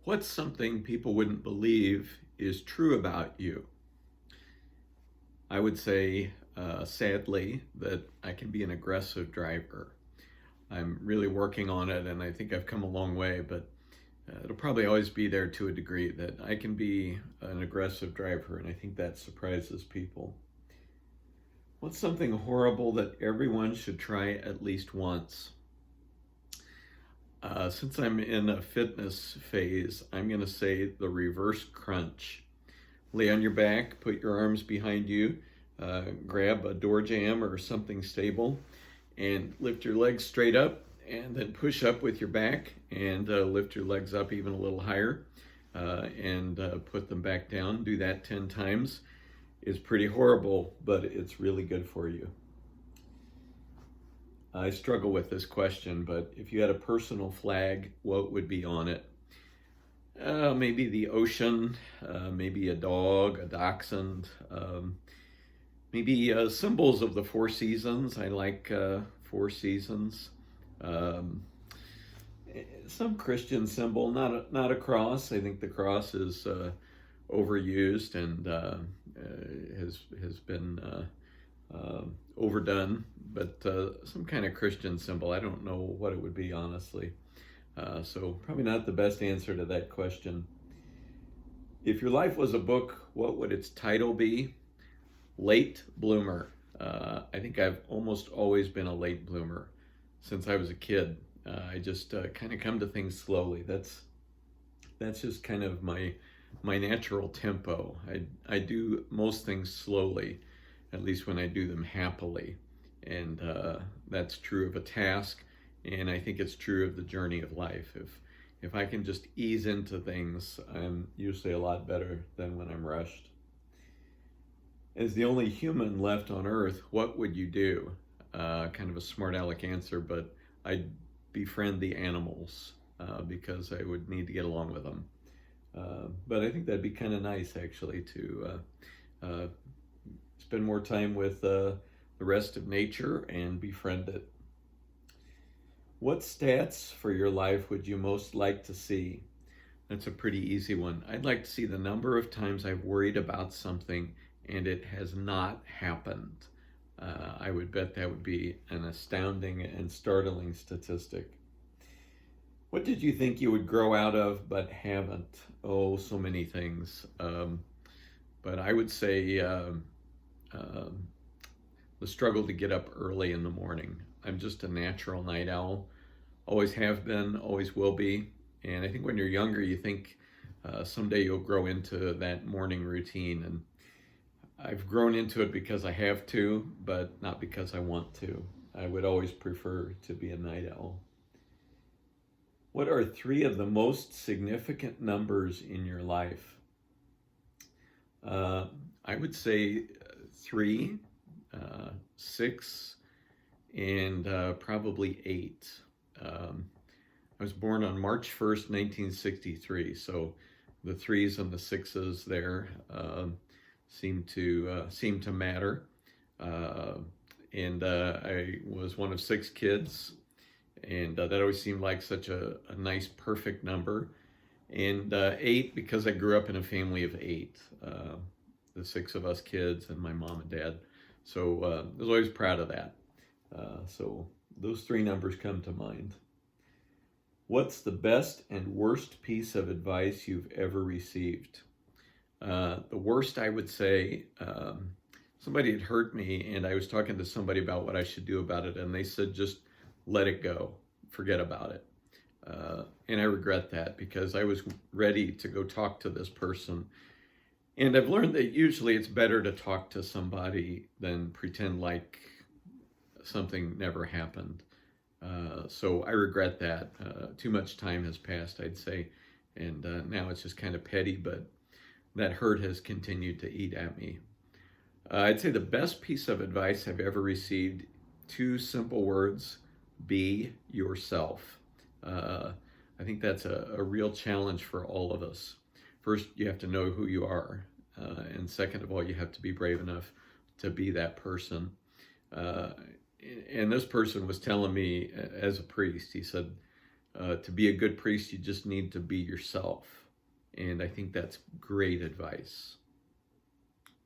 What's something people wouldn't believe is true about you? I would say, sadly, that I can be an aggressive driver. I'm really working on it, and I think I've come a long way, but it'll probably always be there to a degree that I can be an aggressive driver, and I think that surprises people. What's something horrible that everyone should try at least once? Since I'm in a fitness phase, I'm going to say the reverse crunch. Lay on your back, put your arms behind you, grab a door jamb or something stable, and lift your legs straight up, and then push up with your back and lift your legs up even a little higher and put them back down. Do that 10 times. It's pretty horrible, but it's really good for you. I struggle with this question, but if you had a personal flag, what would be on it? Maybe the ocean, maybe a dog, a dachshund, maybe symbols of the four seasons. I like four seasons. Um, some Christian symbol, not a cross. I think the cross is overused and has been overdone, but some kind of Christian symbol. I don't know what it would be, honestly. So probably not the best answer to that question. If your life was a book, what would its title be? Late Bloomer. I think I've almost always been a late bloomer since I was a kid. I just kind of come to things slowly. That's just kind of my natural tempo. I do most things slowly, at least when I do them happily. And that's true of a task, and I think it's true of the journey of life. If I can just ease into things, I'm usually a lot better than when I'm rushed. As the only human left on Earth, what would you do? Kind of a smart aleck answer, but I'd befriend the animals because I would need to get along with them. But I think that'd be kind of nice, actually, to spend more time with the rest of nature and befriend it. What stats for your life would you most like to see? That's a pretty easy one. I'd like to see the number of times I've worried about something and it has not happened. I would bet that would be an astounding and startling statistic. What did you think you would grow out of but haven't? Oh, so many things. But I would say the struggle to get up early in the morning. I'm just a natural night owl. Always have been, always will be. And I think when you're younger, you think someday you'll grow into that morning routine. And I've grown into it because I have to, but not because I want to. I would always prefer to be a night owl. What are three of the most significant numbers in your life? I would say 3, 6, and probably 8. I was born on March 1st, 1963, so the 3s and the 6s there seem to matter. And I was one of 6 kids, and that always seemed like such a nice, perfect number. And 8, because I grew up in a family of 8, the 6 of us kids and my mom and dad. So I was always proud of that. So those 3 numbers come to mind. What's the best and worst piece of advice you've ever received? The worst, I would say, somebody had hurt me, and I was talking to somebody about what I should do about it, and they said, just let it go, forget about it. And I regret that because I was ready to go talk to this person. And I've learned that usually it's better to talk to somebody than pretend like something never happened. So I regret that. Too much time has passed, I'd say. And now it's just kind of petty, but that hurt has continued to eat at me. I'd say the best piece of advice I've ever received, 2 simple words: be yourself. I think that's a real challenge for all of us. First, you have to know who you are. And second of all, you have to be brave enough to be that person. And this person was telling me, as a priest, he said, to be a good priest, you just need to be yourself. And I think that's great advice.